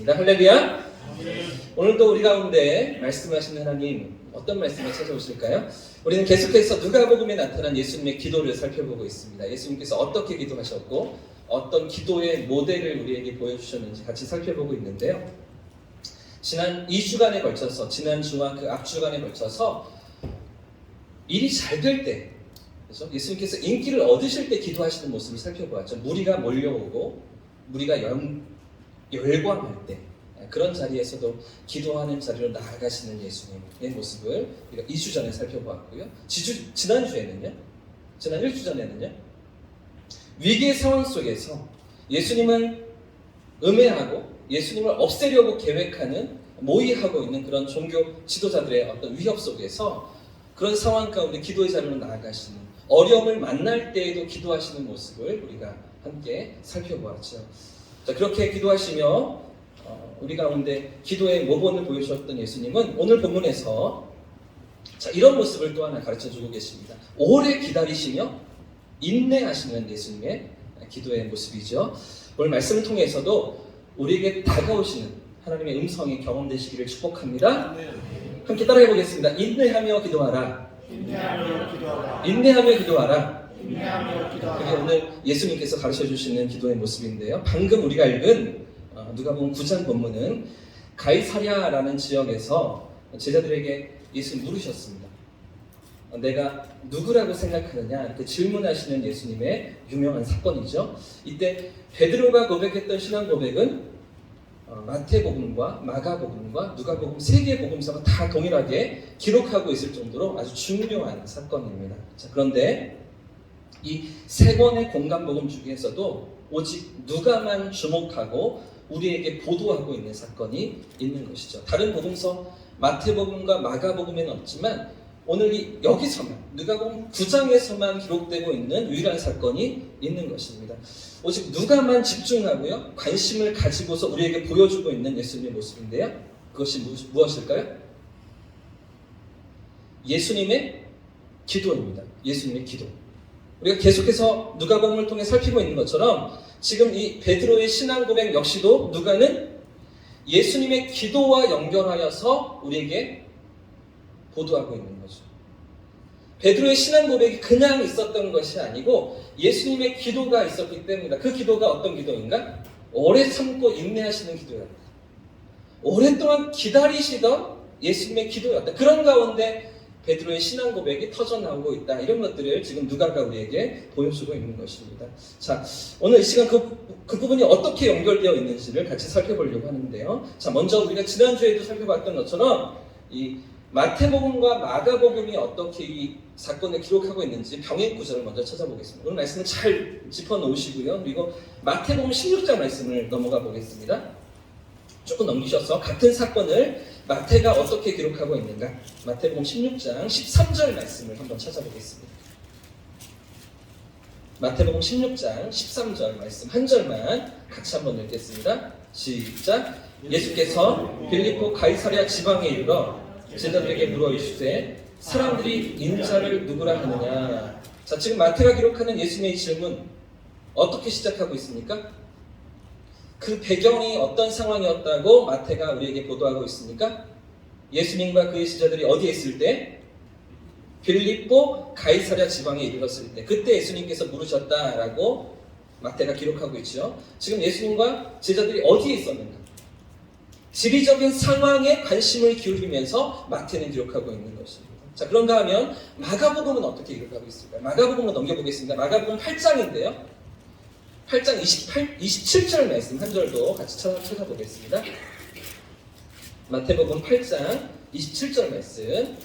기도하겠습니다. 할렐루야. 오늘도 우리 가운데 말씀하시는 하나님 어떤 말씀을 찾아오실까요? 우리는 계속해서 누가복음에 나타난 예수님의 기도를 살펴보고 있습니다. 예수님께서 어떻게 기도하셨고 어떤 기도의 모델을 우리에게 보여주셨는지 같이 살펴보고 있는데요. 지난 2주간에 걸쳐서, 지난 주와 그 앞주간에 걸쳐서 일이 잘 될 때, 그래서 예수님께서 인기를 얻으실 때 기도하시는 모습을 살펴보았죠. 무리가 몰려오고 무리가 열광할 때 그런 자리에서도 기도하는 자리로 나아가시는 예수님의 모습을 우리가 2주 전에 살펴보았고요. 지난주에는요, 지난 1주 전에는요, 위기의 상황 속에서 예수님은 음해하고 예수님을 없애려고 계획하는, 모의하고 있는 그런 종교 지도자들의 어떤 위협 속에서 그런 상황 가운데 기도의 자리로 나아가시는, 어려움을 만날 때에도 기도하시는 모습을 우리가 함께 살펴보았죠. 자, 그렇게 기도하시며 우리 가운데 기도의 모본을 보여주셨던 예수님은 오늘 본문에서 이런 모습을 또 하나 가르쳐주고 계십니다. 오래 기다리시며 인내하시는 예수님의 기도의 모습이죠. 오늘 말씀을 통해서도 우리에게 다가오시는 하나님의 음성이 경험되시기를 축복합니다. 함께 따라해 보겠습니다. 인내하며 기도하라. 인내하며 기도하라. 그게 오늘 예수님께서 가르쳐주시는 기도의 모습인데요. 방금 우리가 읽은 누가복음 9장 본문은 가이사랴라는 지역에서 제자들에게 예수님 물으셨습니다. 내가 누구라고 생각하느냐 이렇게 질문하시는 예수님의 유명한 사건이죠. 이때 베드로가 고백했던 신앙 고백은 마태복음과 마가복음과 누가복음 세 개의 복음서가 다 동일하게 기록하고 있을 정도로 아주 중요한 사건입니다. 자, 그런데 이 세 권의 공간복음 중에서도 오직 누가만 주목하고 우리에게 보도하고 있는 사건이 있는 것이죠. 다른 복음서 마태복음과 마가복음에는 없지만 오늘 여기서만, 누가복음 9장에서만 기록되고 있는 유일한 사건이 있는 것입니다. 오직 누가만 집중하고요, 관심을 가지고서 우리에게 보여주고 있는 예수님의 모습인데요. 그것이 무엇일까요? 예수님의 기도입니다. 예수님의 기도. 우리가 계속해서 누가복음을 통해 살피고 있는 것처럼 지금 이 베드로의 신앙 고백 역시도 누가는 예수님의 기도와 연결하여서 우리에게 보도하고 있는 거죠. 베드로의 신앙 고백이 그냥 있었던 것이 아니고 예수님의 기도가 있었기 때문이다. 그 기도가 어떤 기도인가? 오래 참고 인내하시는 기도였다. 오랫동안 기다리시던 예수님의 기도였다. 그런 가운데 베드로의 신앙 고백이 터져나오고 있다. 이런 것들을 지금 누가가 우리에게 보여주고 있는 것입니다. 자, 오늘 이 시간 그 부분이 어떻게 연결되어 있는지를 같이 살펴보려고 하는데요. 자, 먼저 우리가 지난주에도 살펴봤던 것처럼 이 마태복음과 마가복음이 어떻게 이 사건을 기록하고 있는지 병행 구절을 먼저 찾아보겠습니다. 오늘 말씀을 잘 짚어놓으시고요. 그리고 마태복음 16장 말씀을 넘어가 보겠습니다. 조금 넘기셔서 같은 사건을 마태가 어떻게 기록하고 있는가? 마태복음 16장 13절 말씀을 한번 찾아보겠습니다. 마태복음 16장 13절 말씀 한 절만 같이 한번 읽겠습니다. 시작. 예수께서 빌립보 가이사랴 지방에 이르러 제자들에게 물어 이르시되 사람들이 인자를 누구라 하느냐. 자, 지금 마태가 기록하는 예수님의 질문 어떻게 시작하고 있습니까? 그 배경이 어떤 상황이었다고 마태가 우리에게 보도하고 있습니까? 예수님과 그의 제자들이 어디에 있을 때? 빌립보 가이사랴 지방에 이르렀을 때, 그때 예수님께서 물으셨다라고 마태가 기록하고 있죠. 지금 예수님과 제자들이 어디에 있었는가? 지리적인 상황에 관심을 기울이면서 마태는 기록하고 있는 것입니다. 자, 그런가 하면 마가복음은 어떻게 기록하고 있을까요? 마가복음을 넘겨보겠습니다. 마가복음 8장인데요. 8장 27절 말씀 한 절도 같이 찾아보겠습니다. 마태복음 8장 27절 말씀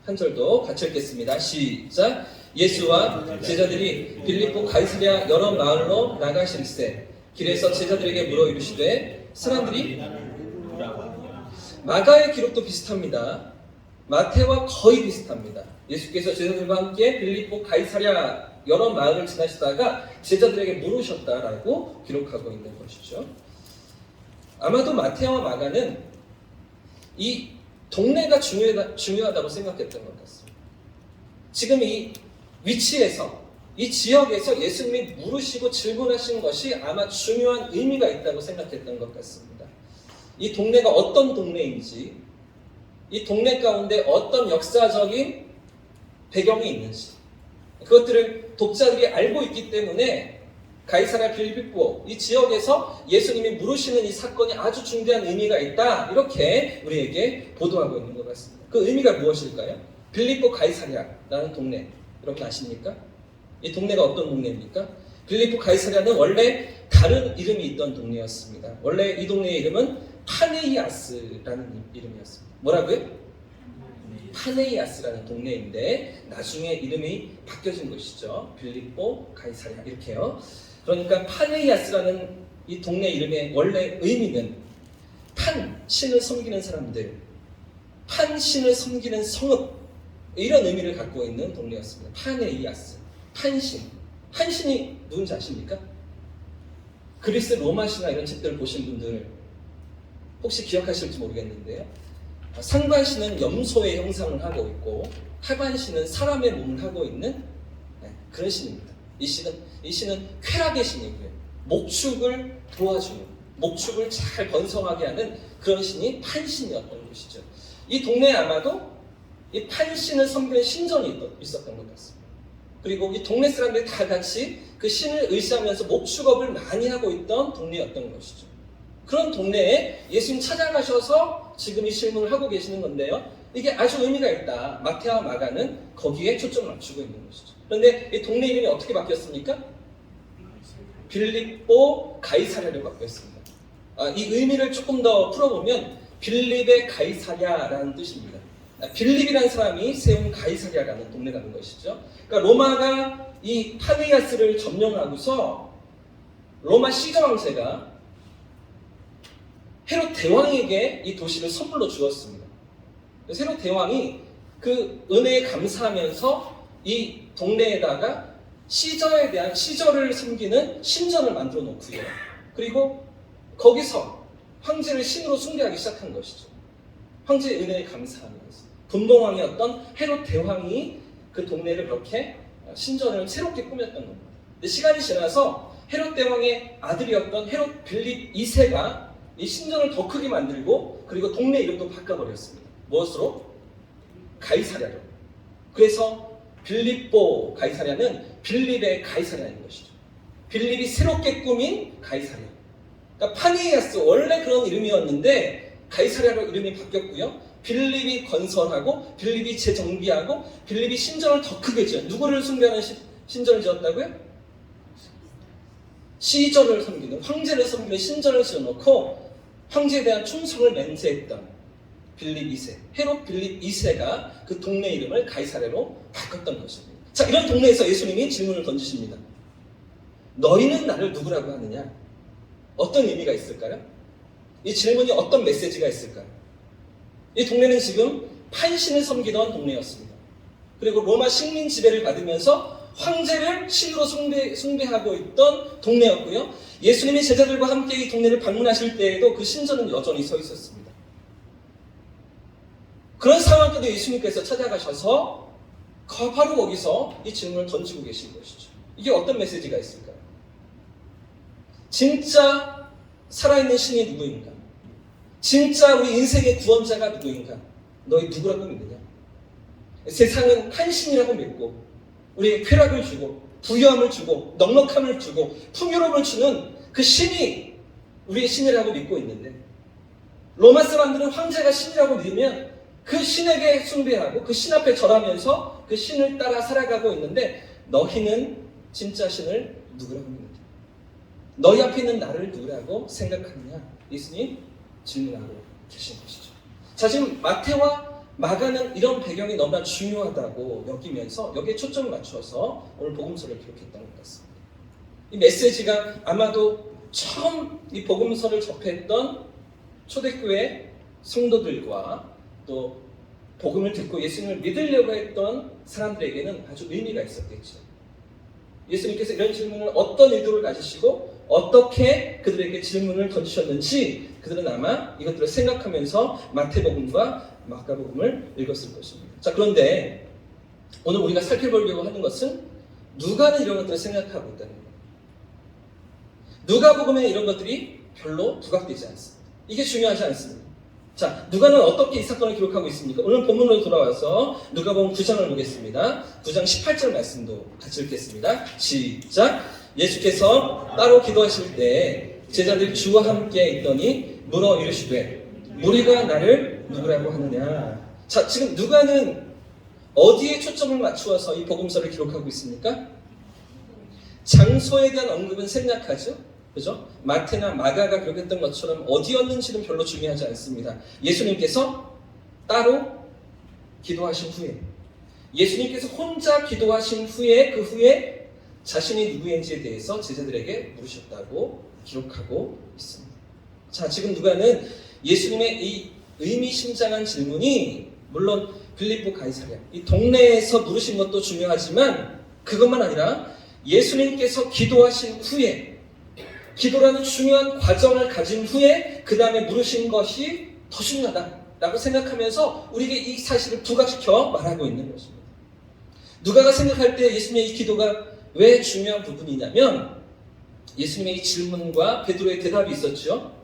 한 절도 같이 읽겠습니다. 시작. 예수와 제자들이 빌립보 가이사랴 여러 마을로 나가실세 길에서 제자들에게 물어 이르시되 사람들이 마가의 기록도 비슷합니다. 마태와 거의 비슷합니다. 예수께서 제자들과 함께 빌립보 가이사랴 여러 마을을 지나시다가 제자들에게 물으셨다라고 기록하고 있는 것이죠. 아마도 마태와 마가는 이 동네가 중요하다고 생각했던 것 같습니다. 지금 이 위치에서, 이 지역에서 예수님이 물으시고 질문하신 것이 아마 중요한 의미가 있다고 생각했던 것 같습니다. 이 동네가 어떤 동네인지, 이 동네 가운데 어떤 역사적인 배경이 있는지, 그것들을 독자들이 알고 있기 때문에 가이사랴 빌립보 이 지역에서 예수님이 물으시는 이 사건이 아주 중대한 의미가 있다, 이렇게 우리에게 보도하고 있는 것 같습니다. 그 의미가 무엇일까요? 빌립보 가이사랴라는 동네, 여러분 아십니까? 이 동네가 어떤 동네입니까? 빌립보 가이사랴는 원래 다른 이름이 있던 동네였습니다. 원래 이 동네의 이름은 파네이아스라는 이름이었습니다. 뭐라고요? 파네이아스라는 동네인데 나중에 이름이 바뀌어진 것이죠. 빌립보 가이사랴 이렇게요. 그러니까 파네이아스라는 이 동네 이름의 원래 의미는 판, 신을 섬기는 사람들, 판신을 섬기는 성읍, 이런 의미를 갖고 있는 동네였습니다. 파네이아스, 판신. 판신이 누군지 아십니까? 그리스 로마 신화 이런 책들을 보신 분들 혹시 기억하실지 모르겠는데요. 상반신은 염소의 형상을 하고 있고 하반신은 사람의 몸을 하고 있는 그런 신입니다. 이 신은 쾌락의 신이고요. 목축을 도와주는, 목축을 잘 번성하게 하는 그런 신이 판신이었던 것이죠. 이 동네에 아마도 이 판신을 섬기는 신전이 있었던 것 같습니다. 그리고 이 동네 사람들이 다 같이 그 신을 의지하면서 목축업을 많이 하고 있던 동네였던 것이죠. 그런 동네에 예수님 찾아가셔서 지금 이 질문을 하고 계시는 건데요. 이게 아주 의미가 있다. 마태와 마가는 거기에 초점을 맞추고 있는 것이죠. 그런데 이 동네 이름이 어떻게 바뀌었습니까? 빌립보 가이사랴로 바뀌었습니다. 이 의미를 조금 더 풀어보면 빌립의 가이사랴라는 뜻입니다. 빌립이라는 사람이 세운 가이사랴라는 동네라는 것이죠. 그러니까 로마가 이 파네이아스를 점령하고서 로마 시저 왕세가 헤롯 대왕에게 이 도시를 선물로 주었습니다. 그래서 헤롯 대왕이 그 은혜에 감사하면서 이 동네에다가 시저에 대한 시저를 섬기는 신전을 만들어 놓고요. 그리고 거기서 황제를 신으로 숭배하기 시작한 것이죠. 황제의 은혜에 감사하면서 분봉왕이었던 헤롯 대왕이 그 동네를 그렇게 신전을 새롭게 꾸몄던 겁니다. 근데 시간이 지나서 헤롯 대왕의 아들이었던 헤롯 빌립 2세가 이 신전을 더 크게 만들고 그리고 동네 이름도 바꿔버렸습니다. 무엇으로? 가이사랴로. 그래서 빌립보 가이사랴는 빌립의 가이사랴인 것이죠. 빌립이 새롭게 꾸민 가이사랴. 그러니까 파네이아스 원래 그런 이름이었는데 가이사랴로 이름이 바뀌었고요. 빌립이 건설하고 빌립이 재정비하고 빌립이 신전을 더 크게 지어. 누구를 숭배하는 신전을 지었다고요? 시저를 섬기는, 황제를 섬기는 신전을 지어놓고 황제에 대한 충성을 맹세했던 빌립 2세, 헤롯 빌립 2세가 그 동네 이름을 가이사랴로 바꿨던 것입니다. 자, 이런 동네에서 예수님이 질문을 던지십니다. 너희는 나를 누구라고 하느냐? 어떤 의미가 있을까요? 이 질문이 어떤 메시지가 있을까요? 이 동네는 지금 판신을 섬기던 동네였습니다. 그리고 로마 식민 지배를 받으면서 황제를 신으로 숭배하고 있던 동네였고요. 예수님이 제자들과 함께 이 동네를 방문하실 때에도 그 신전은 여전히 서 있었습니다. 그런 상황에도 예수님께서 찾아가셔서 바로 거기서 이 질문을 던지고 계신 것이죠. 이게 어떤 메시지가 있을까요? 진짜 살아있는 신이 누구인가? 진짜 우리 인생의 구원자가 누구인가? 너희 누구라고 믿느냐? 세상은 한 신이라고 믿고 우리에게 쾌락을 주고 부유함을 주고 넉넉함을 주고 풍요로움을 주는 그 신이 우리의 신이라고 믿고 있는데, 로마 사람들은 황제가 신이라고 믿으면 그 신에게 숭배하고 그 신 앞에 절하면서 그 신을 따라 살아가고 있는데, 너희는 진짜 신을 누구라고 믿느냐? 너희 앞에 있는 나를 누구라고 생각하느냐? 예수님 질문하고 계신 것이죠. 자, 지금 마태와 마가는 이런 배경이 너무나 중요하다고 여기면서 여기에 초점을 맞춰서 오늘 복음서를 기록했던 것 같습니다. 이 메시지가 아마도 처음 이 복음서를 접했던 초대교회 성도들과 또 복음을 듣고 예수님을 믿으려고 했던 사람들에게는 아주 의미가 있었겠죠. 예수님께서 이런 질문을 어떤 의도를 가지시고 어떻게 그들에게 질문을 던지셨는지 그들은 아마 이것들을 생각하면서 마태복음과 마가복음을 읽었을 것입니다. 자, 그런데 오늘 우리가 살펴보려고 하는 것은 누가는 이런 것들을 생각하고 있다는 거예요. 누가복음에 이런 것들이 별로 부각되지 않습니다. 이게 중요하지 않습니다. 자, 누가는 어떻게 이 사건을 기록하고 있습니까? 오늘 본문으로 돌아와서 누가복음 9장을 보겠습니다. 9장 18절 말씀도 같이 읽겠습니다. 시작. 예수께서 따로 기도하실 때 제자들이 주와 함께 있더니 물어 이르시되 무리가 나를 누구라고 하느냐. 자, 지금 누가는 어디에 초점을 맞추어서 이 복음서를 기록하고 있습니까? 장소에 대한 언급은 생략하죠. 그죠? 마태나 마가가 기록했던 것처럼 어디였는지는 별로 중요하지 않습니다. 예수님께서 따로 기도하신 후에, 예수님께서 혼자 기도하신 후에, 그 후에 자신이 누구인지에 대해서 제자들에게 물으셨다고 기록하고 있습니다. 자, 지금 누가는 예수님의 이 의미심장한 질문이 물론 빌립보 가이사랴 이 동네에서 물으신 것도 중요하지만 그것만 아니라 예수님께서 기도하신 후에, 기도라는 중요한 과정을 가진 후에 그 다음에 물으신 것이 더 중요하다라고 생각하면서 우리에게 이 사실을 부각시켜 말하고 있는 것입니다. 누가가 생각할 때 예수님의 이 기도가 왜 중요한 부분이냐면 예수님의 이 질문과 베드로의 대답이 있었죠.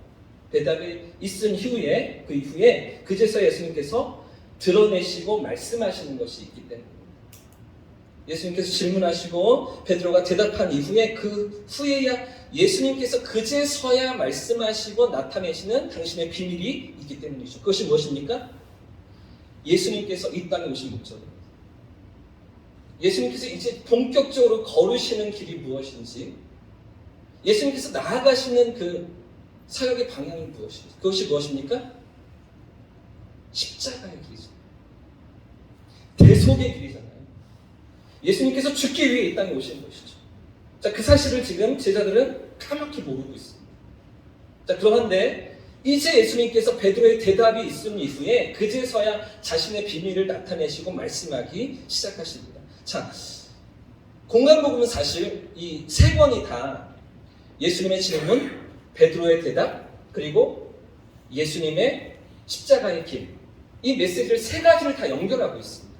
대답이 있은 후에, 그 이후에 그제서 예수님께서 드러내시고 말씀하시는 것이 있기 때문입니다. 예수님께서 질문하시고 베드로가 대답한 이후에 그 후에야 예수님께서 그제서야 말씀하시고 나타내시는 당신의 비밀이 있기 때문이죠. 그것이 무엇입니까? 예수님께서 이 땅에 오신 목적입니다. 예수님께서 이제 본격적으로 걸으시는 길이 무엇인지, 예수님께서 나아가시는 그 사역의 방향이 무엇인지, 그것이 무엇입니까? 십자가의 길이죠. 대속의 길이잖아요. 예수님께서 죽기 위해 이 땅에 오신 것이죠. 자, 그 사실을 지금 제자들은 까맣게 모르고 있습니다. 자, 그런데 이제 예수님께서 베드로의 대답이 있은 이후에 그제서야 자신의 비밀을 나타내시고 말씀하기 시작하십니다. 자, 공간복음은 사실 이 세 권이 다 예수님의 질문, 베드로의 대답, 그리고 예수님의 십자가의 길, 이 메시지를 세 가지를 다 연결하고 있습니다.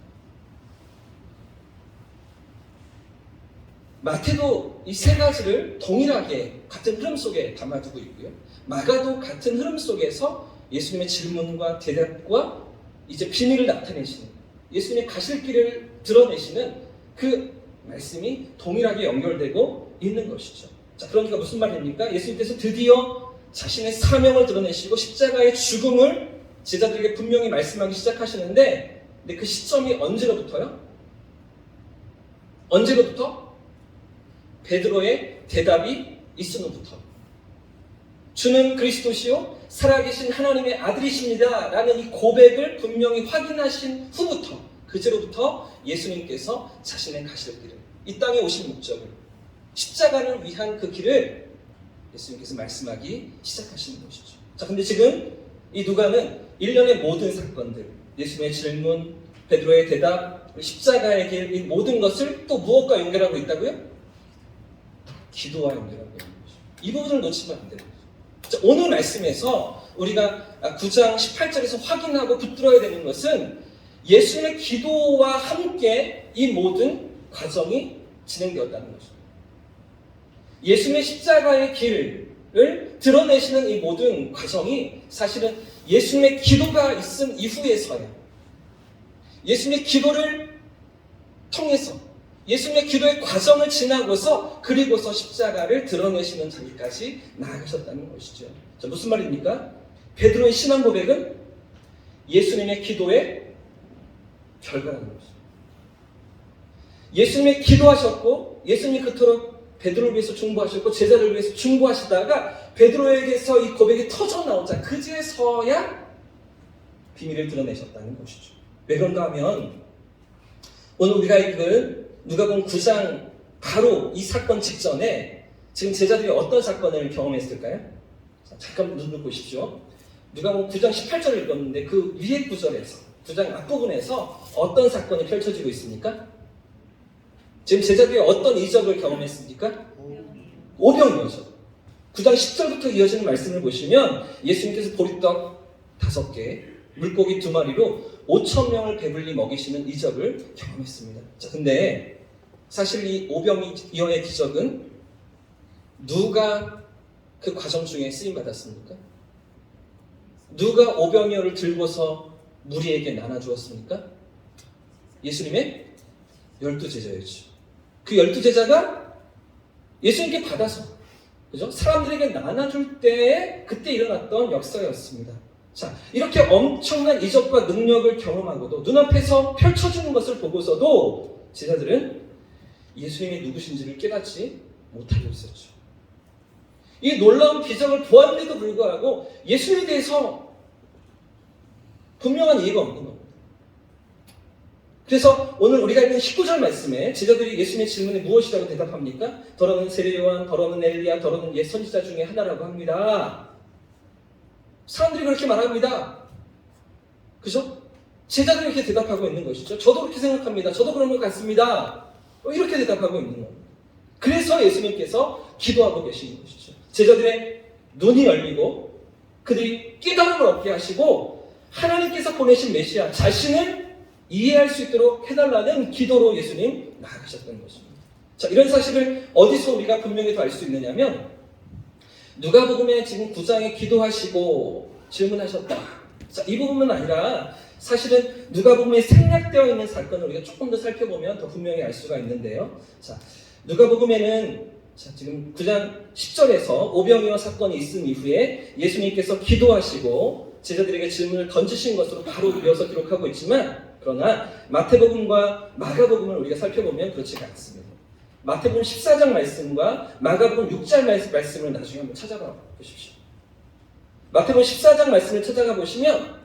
마태도 이 세 가지를 동일하게 같은 흐름 속에 담아두고 있고요. 마가도 같은 흐름 속에서 예수님의 질문과 대답과 이제 비밀을 나타내시는, 예수님의 가실 길을 드러내시는 그 말씀이 동일하게 연결되고 있는 것이죠. 자, 그러니까 무슨 말입니까? 예수님께서 드디어 자신의 사명을 드러내시고 십자가의 죽음을 제자들에게 분명히 말씀하기 시작하시는데, 근데 그 시점이 언제로부터요? 언제로부터? 베드로의 대답이 있은 후부터. 주는 그리스도시요 살아계신 하나님의 아들이십니다 라는 이 고백을 분명히 확인하신 후부터, 그제로부터 예수님께서 자신의 가실 길을, 이 땅에 오신 목적을, 십자가를 위한 그 길을 예수님께서 말씀하기 시작하시는 것이죠. 자, 근데 지금 이 누가는 일련의 모든 사건들, 예수님의 질문, 베드로의 대답, 십자가의 길, 이 모든 것을 또 무엇과 연결하고 있다고요? 기도와 연결하고 있는 거죠. 이 부분을 놓치면 안 되는 거죠. 자, 오늘 말씀에서 우리가 9장 18절에서 확인하고 붙들어야 되는 것은 예수님의 기도와 함께 이 모든 과정이 진행되었다는 거죠. 예수님의 십자가의 길을 드러내시는 이 모든 과정이 사실은 예수님의 기도가 있은 이후에서야, 예수님의 기도를 통해서, 예수님의 기도의 과정을 지나고서, 그리고서 십자가를 드러내시는 자리까지 나아가셨다는 것이죠. 자, 무슨 말입니까? 베드로의 신앙 고백은 예수님의 기도의 결과라는 것이죠. 예수님이 기도하셨고, 예수님이 그토록 베드로를 위해서 중보하셨고 제자를 위해서 중보하시다가 베드로에게서 이 고백이 터져나오자 그제서야 비밀을 드러내셨다는 것이죠. 왜 그런가 하면 오늘 우리가 읽은 누가복음 9장 바로 이 사건 직전에 지금 제자들이 어떤 사건을 경험했을까요? 자, 잠깐 눈을 보십시오. 누가복음 9장 18절을 읽었는데 그 위에 구절에서, 9장 앞부분에서 어떤 사건이 펼쳐지고 있습니까? 지금 제자들이 어떤 이적을 경험했습니까? 오병이어죠. 9장 10절부터 이어지는 말씀을 보시면 예수님께서 보리떡 5개, 물고기 2마리로 5,000명을 배불리 먹이시는 이적을 경험했습니다. 자, 근데 사실 이 오병이어의 기적은 누가 그 과정 중에 쓰임 받았습니까? 누가 오병이어를 들고서 무리에게 나눠주었습니까? 예수님의 12제자였죠. 그 12제자가 예수님께 받아서, 그죠? 사람들에게 나눠줄 때에 그때 일어났던 역사였습니다. 자, 이렇게 엄청난 이적과 능력을 경험하고도 눈앞에서 펼쳐지는 것을 보고서도 제자들은 예수님이 누구신지를 깨닫지 못하고 있었죠. 이 놀라운 기적을 보았는데도 불구하고 예수님에 대해서 분명한 이해가 없는 겁니다. 그래서 오늘 우리가 읽는 19절 말씀에 제자들이 예수님의 질문에 무엇이라고 대답합니까? 더러는 세례 요한, 더러는 엘리야, 더러는 옛 선지자 중에 하나라고 합니다. 사람들이 그렇게 말합니다. 그죠? 제자들이 이렇게 대답하고 있는 것이죠. 저도 그렇게 생각합니다. 저도 그런 것 같습니다. 이렇게 대답하고 있는 겁니다. 그래서 예수님께서 기도하고 계시는 것이죠. 제자들의 눈이 열리고 그들이 깨달음을 얻게 하시고 하나님께서 보내신 메시아 자신을 이해할 수 있도록 해달라는 기도로 예수님 나아가셨던 것입니다. 자, 이런 사실을 어디서 우리가 분명히 더 알 수 있느냐면 누가복음에 지금 9장에 기도하시고 질문하셨다. 자, 이 부분은 아니라 사실은 누가복음에 생략되어 있는 사건을 우리가 조금 더 살펴보면 더 분명히 알 수가 있는데요. 자, 누가복음에는 지금 9장 10절에서 오병이어 사건이 있은 이후에 예수님께서 기도하시고 제자들에게 질문을 던지신 것으로 바로 이어서 기록하고 있지만 그러나 마태복음과 마가복음을 우리가 살펴보면 그렇지가 않습니다. 마태복음 14장 말씀과 마가복음 6장 말씀을 나중에 한번 찾아가 보십시오. 마태복음 14장 말씀을 찾아가 보시면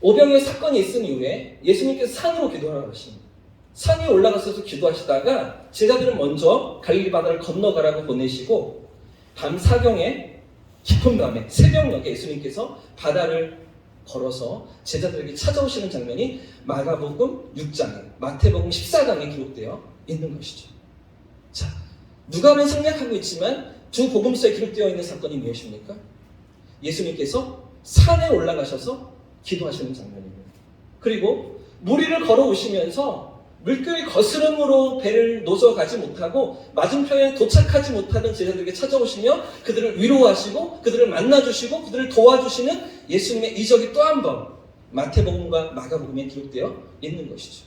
오병이어 사건이 있은 이후에 예수님께서 산으로 기도하라고 하십니다. 산 위에 올라가셔서 기도하시다가 제자들은 먼저 갈릴리 바다를 건너가라고 보내시고 밤 사경에 깊은 밤에 새벽녘에 예수님께서 바다를 걸어서 제자들에게 찾아오시는 장면이 마가복음 6장에 마태복음 14장에 기록되어 있는 것이죠. 자, 누가는 생략하고 있지만 두 복음서에 기록되어 있는 사건이 무엇입니까? 예수님께서 산에 올라가셔서 기도하시는 장면입니다. 그리고 무리를 걸어오시면서 물결이 거스름으로 배를 노져가지 못하고 맞은편에 도착하지 못하는 제자들에게 찾아오시며 그들을 위로하시고 그들을 만나주시고 그들을 도와주시는 예수님의 이적이 또 한 번 마태복음과 마가복음에 기록되어 있는 것이죠.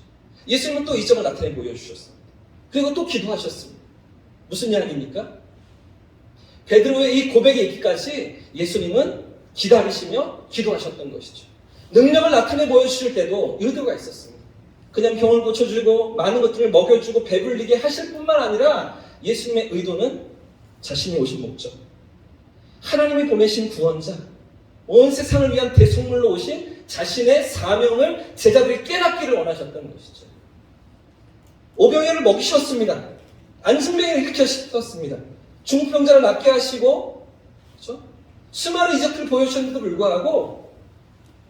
예수님은 또 이적을 나타내 보여주셨습니다. 그리고 또 기도하셨습니다. 무슨 이야기입니까? 베드로의 이 고백에 이르기까지 예수님은 기다리시며 기도하셨던 것이죠. 능력을 나타내 보여주실 때도 의도가 있었습니다. 그냥 병을 고쳐주고 많은 것들을 먹여주고 배불리게 하실 뿐만 아니라 예수님의 의도는 자신이 오신 목적, 하나님이 보내신 구원자, 온 세상을 위한 대속물로 오신 자신의 사명을 제자들이 깨닫기를 원하셨던 것이죠. 오병이어를 먹이셨습니다. 안진뱅이를 일으켰습니다. 중풍병자를 낫게 하시고, 그렇죠? 수많은 이적들을 보여주셨는데도 불구하고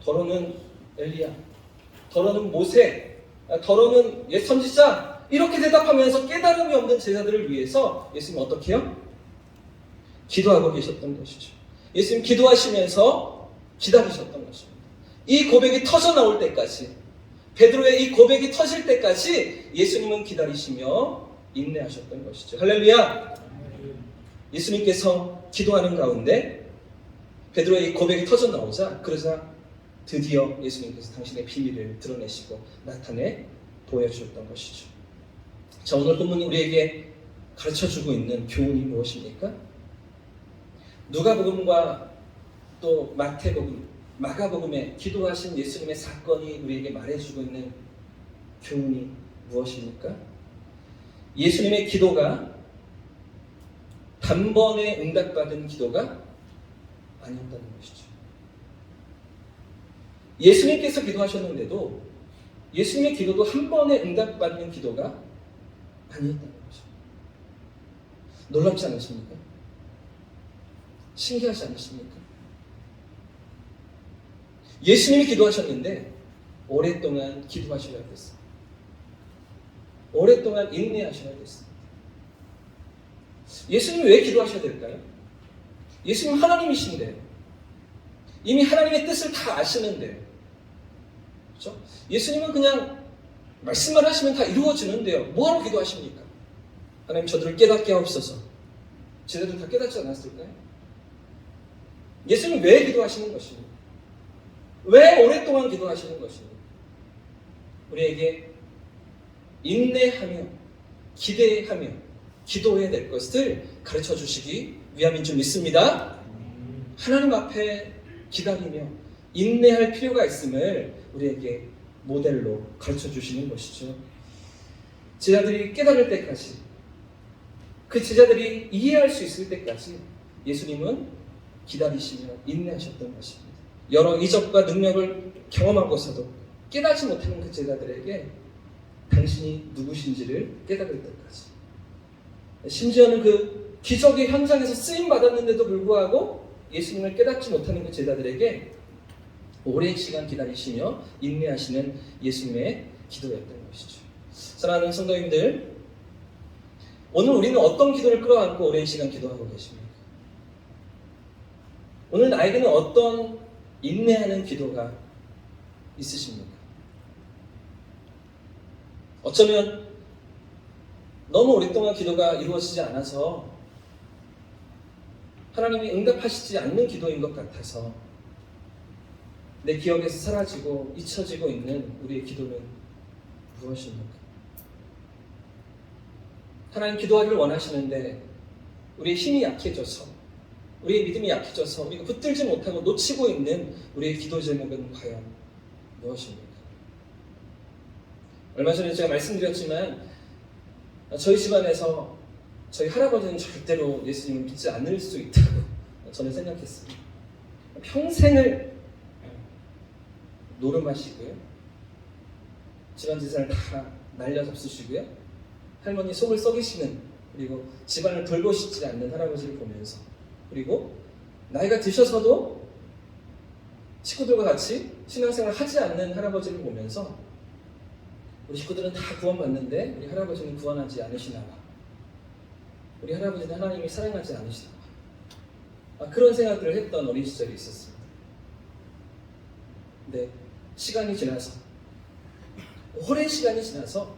더러는 엘리야, 더러는 모세, 더러는 옛 선지자 이렇게 대답하면서 깨달음이 없는 제자들을 위해서 예수님은 어떻게 해요? 기도하고 계셨던 것이죠. 예수님 기도하시면서 기다리셨던 것입니다. 이 고백이 터져 나올 때까지, 베드로의 이 고백이 터질 때까지 예수님은 기다리시며 인내하셨던 것이죠. 할렐루야! 예수님께서 기도하는 가운데 베드로의 이 고백이 터져 나오자, 그러자 드디어 예수님께서 당신의 비밀을 드러내시고 나타내 보여주셨던 것이죠. 자, 오늘 본문이 우리에게 가르쳐주고 있는 교훈이 무엇입니까? 누가복음과 또 마태복음, 마가복음에 기도하신 예수님의 사건이 우리에게 말해주고 있는 교훈이 무엇입니까? 예수님의 기도가 단번에 응답받은 기도가 아니었다는 것이죠. 예수님께서 기도하셨는데도 예수님의 기도도 한 번에 응답받는 기도가 아니었다는 거죠. 놀랍지 않으십니까? 신기하지 않으십니까? 예수님이 기도하셨는데 오랫동안 기도하셔야 됐습니다. 오랫동안 인내하셔야 됐습니다. 예수님이 왜 기도하셔야 될까요? 예수님 하나님이신데 이미 하나님의 뜻을 다 아시는데, 그렇죠? 예수님은 그냥 말씀만 하시면 다 이루어지는데요. 뭐하러 기도하십니까? 하나님 저들을 깨닫게 하옵소서. 제자들 다 깨닫지 않았을까요? 예수님 왜 기도하시는 것입니까? 왜 오랫동안 기도하시는 것입니까? 우리에게 인내하며 기대하며 기도해야 될 것을 가르쳐 주시기 위함인 줄 믿습니다. 하나님 앞에 기다리며 인내할 필요가 있음을 우리에게 모델로 가르쳐 주시는 것이죠. 제자들이 깨달을 때까지, 그 제자들이 이해할 수 있을 때까지 예수님은 기다리시며 인내하셨던 것입니다. 여러 이적과 능력을 경험하고서도 깨닫지 못하는 그 제자들에게 당신이 누구신지를 깨달을 때까지, 심지어는 그 기적의 현장에서 쓰임 받았는데도 불구하고 예수님을 깨닫지 못하는 그 제자들에게 오랜 시간 기다리시며 인내하시는 예수님의 기도였던 것이죠. 사랑하는 성도님들, 오늘 우리는 어떤 기도를 끌어안고 오랜 시간 기도하고 계십니까? 오늘 나에게는 어떤 인내하는 기도가 있으십니까? 어쩌면 너무 오랫동안 기도가 이루어지지 않아서 하나님이 응답하시지 않는 기도인 것 같아서 내 기억에서 사라지고 잊혀지고 있는 우리의 기도는 무엇입니까? 하나님 기도하기를 원하시는데 우리의 힘이 약해져서, 우리의 믿음이 약해져서 우리가 붙들지 못하고 놓치고 있는 우리의 기도 제목은 과연 무엇입니까? 얼마 전에 제가 말씀드렸지만 저희 집안에서 저희 할아버지는 절대로 예수님을 믿지 않을 수 있다고 저는 생각했습니다. 평생을 노름하시고요, 집안 재산을 다 날려잡수시고요, 할머니 속을 썩이시는, 그리고 집안을 돌보시지 않는 할아버지를 보면서, 그리고 나이가 드셔서도 식구들과 같이 신앙생활을 하지 않는 할아버지를 보면서 우리 식구들은 다 구원받는데 우리 할아버지는 구원하지 않으시나 봐, 우리 할아버지는 하나님이 사랑하지 않으시나 봐, 그런 생각들을 했던 어린 시절이 있었습니다. 근데 시간이 지나서, 오랜 시간이 지나서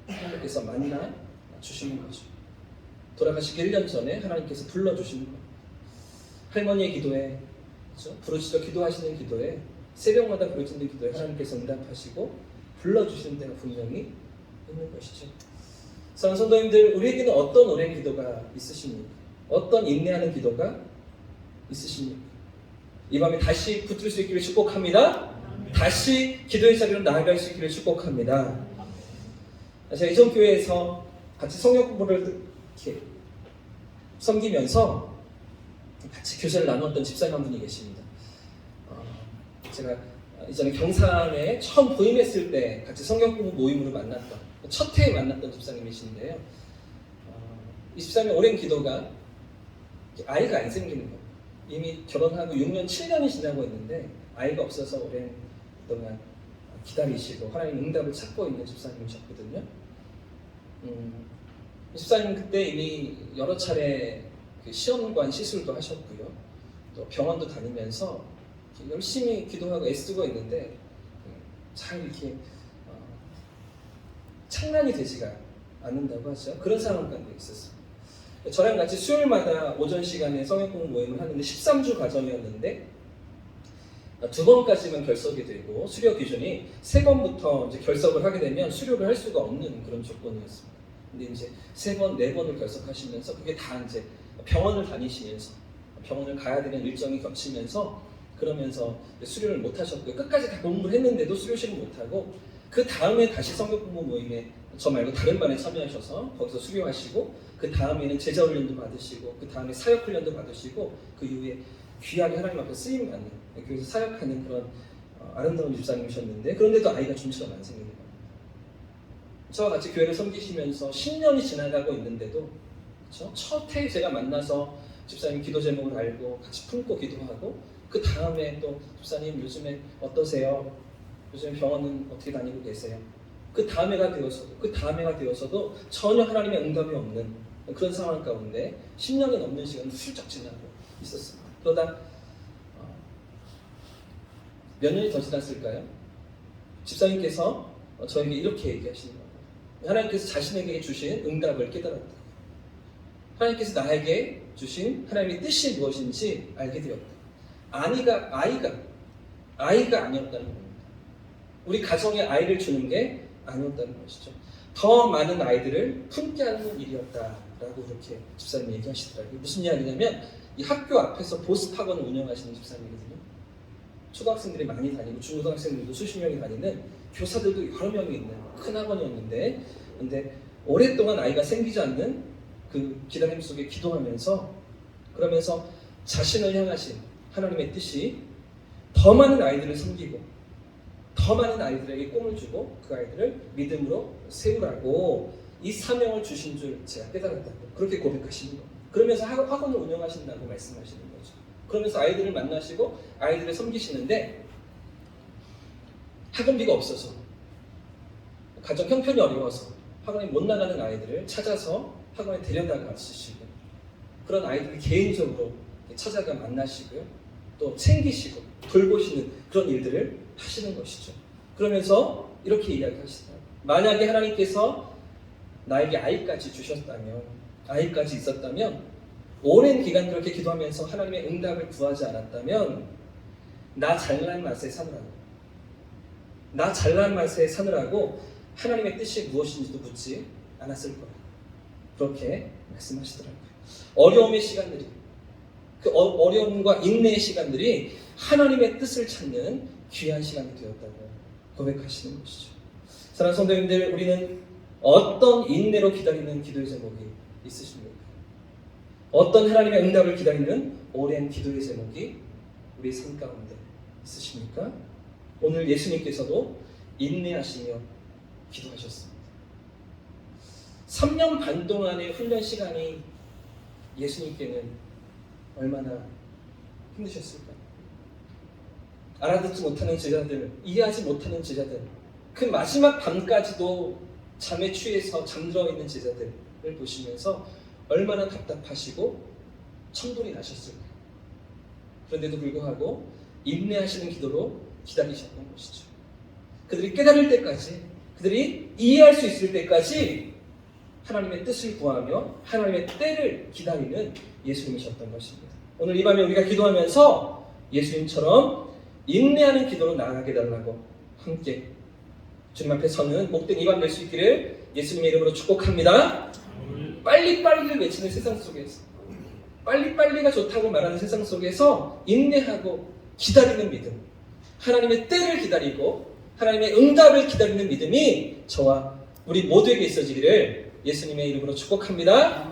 하나님께서 만나 주시는 거죠. 돌아가시기 1년 전에 하나님께서 불러주시는 거예요. 할머니의 기도에, 그렇죠? 부르짖어 기도하시는 기도에, 새벽마다 부르짖는 기도에 하나님께서 응답하시고 불러주시는 데가 분명히 있는 것이죠. 사랑하는 성도님들, 우리에게는 어떤 오랜 기도가 있으십니까? 어떤 인내하는 기도가 있으십니까? 이 밤에 다시 붙들 수 있기를 축복합니다. 다시 기도의 자리로 나아갈 수 있기를 축복합니다. 제가 이전 교회에서 같이 성경 공부를 이렇게 섬기면서 같이 교제를 나누었던 집사님 한 분이 계십니다. 제가 이전에 경상에 처음 부임했을 때 같이 성경 공부 모임으로 만났던, 첫 해에 만났던 집사님이신데요. 이 집사님의 오랜 기도가 아이가 안 생기는 거예요. 이미 결혼하고 6년, 7년이 지나고 있는데 아이가 없어서 오랜 동안 기다리시고 하나님 응답을 찾고 있는 집사님이셨거든요. 이 집사님은 그때 이미 여러 차례 그 시험관 시술도 하셨고요, 또 병원도 다니면서 열심히 기도하고 애쓰고 있는데 잘 이렇게 창란이 되지가 않는다고 하죠. 그런 상황 가운데 있었습니다. 저랑 같이 수요일마다 오전 시간에 성경 공부 모임을 하는데 13주 과정이었는데 2번까지만 결석이 되고 수료 기준이 3번부터 이제 결석을 하게 되면 수료를 할 수가 없는 그런 조건이었습니다. 근데 이제 3번, 4번을 결석하시면서 그게 다 이제 병원을 다니시면서 병원을 가야 되는 일정이 겹치면서 그러면서 수료를 못 하셨고요. 끝까지 다 공부를 했는데도 수료식을 못 하고 그 다음에 다시 성경 공부 모임에 저 말고 다른 반에 참여하셔서 거기서 수료하시고 그 다음에는 제자 훈련도 받으시고 그 다음에 사역 훈련도 받으시고 그 이후에 귀하게 하나님 앞에 쓰임 받는 교회에서 사역하는 그런 아름다운 집사님이셨는데 그런데도 아이가 좀처럼 안 생기는 겁니다. 저와 같이 교회를 섬기시면서 10년이 지나가고 있는데도 그렇죠? 첫 해에 제가 만나서 집사님 기도 제목을 알고 같이 품고 기도하고 그 다음에 또 집사님 요즘에 어떠세요? 요즘 병원은 어떻게 다니고 계세요? 그 다음 해가 되어서도 전혀 하나님의 응답이 없는 그런 상황 가운데 10년이 넘는 시간을 훌쩍 지나고 있었습니다. 그러다 몇 년이 더 지났을까요? 집사님께서 저에게 이렇게 얘기하시는 겁니다. 하나님께서 자신에게 주신 응답을 깨달았다. 하나님께서 나에게 주신 하나님의 뜻이 무엇인지 알게 되었다. 아이가 아니었다는 겁니다. 우리 가정에 아이를 주는 게 아니었다는 것이죠. 더 많은 아이들을 품게 하는 일이었다라고 이렇게 집사님이 얘기하시더라고요. 무슨 이야기냐면 이 학교 앞에서 보습학원을 운영하시는 집사님이거든요. 초등학생들이 많이 다니고 중고등학생들도 수십 명이 다니는, 교사들도 여러 명이 있는 큰 학원이었는데, 근데 오랫동안 아이가 생기지 않는 그 기다림 속에 기도하면서, 그러면서 자신을 향하신 하나님의 뜻이 더 많은 아이들을 섬기고 더 많은 아이들에게 꿈을 주고 그 아이들을 믿음으로 세우라고 이 사명을 주신 줄 제가 깨달았다고 그렇게 고백하시는 거예요. 그러면서 학원을 운영하신다고 말씀하시는 거죠. 그러면서 아이들을 만나시고 아이들을 섬기시는데, 학원비가 없어서, 가정 형편이 어려워서 학원에 못 나가는 아이들을 찾아서 학원에 데려다가 쓰시고, 그런 아이들을 개인적으로 찾아가 만나시고요, 또 챙기시고 돌보시는 그런 일들을 하시는 것이죠. 그러면서 이렇게 이야기하시더라고요. 만약에 하나님께서 나에게 아이까지 주셨다면, 아이까지 있었다면, 오랜 기간 그렇게 기도하면서 하나님의 응답을 구하지 않았다면 나 잘난 맛에 사느라고, 나 잘난 맛에 사느라고 하나님의 뜻이 무엇인지도 묻지 않았을 거예요. 그렇게 말씀하시더라고요. 어려움의 시간들이, 그 어려움과 인내의 시간들이 하나님의 뜻을 찾는 귀한 시간이 되었다고 고백하시는 것이죠. 사랑하는 성도님들, 우리는 어떤 인내로 기다리는 기도의 제목이 있으십니까? 어떤 하나님의 응답을 기다리는 오랜 기도의 제목이 우리 삶 가운데 있으십니까? 오늘 예수님께서도 인내하시며 기도하셨습니다. 3년 반 동안의 훈련 시간이 예수님께는 얼마나 힘드셨을까요? 알아듣지 못하는 제자들, 이해하지 못하는 제자들, 그 마지막 밤까지도 잠에 취해서 잠들어 있는 제자들을 보시면서 얼마나 답답하시고 천불이 나셨을까요? 그런데도 불구하고 인내하시는 기도로 기다리셨던 것이죠. 그들이 깨달을 때까지, 그들이 이해할 수 있을 때까지 하나님의 뜻을 구하며 하나님의 때를 기다리는 예수님이셨던 것입니다. 오늘 이 밤에 우리가 기도하면서 예수님처럼 인내하는 기도로 나아가게 달라고 함께 주님 앞에 서는 목된 이 밤 될 수 있기를 예수님의 이름으로 축복합니다. 빨리빨리를 외치는 세상 속에서, 빨리빨리가 좋다고 말하는 세상 속에서 인내하고 기다리는 믿음, 하나님의 때를 기다리고 하나님의 응답을 기다리는 믿음이 저와 우리 모두에게 있어지기를 예수님의 이름으로 축복합니다.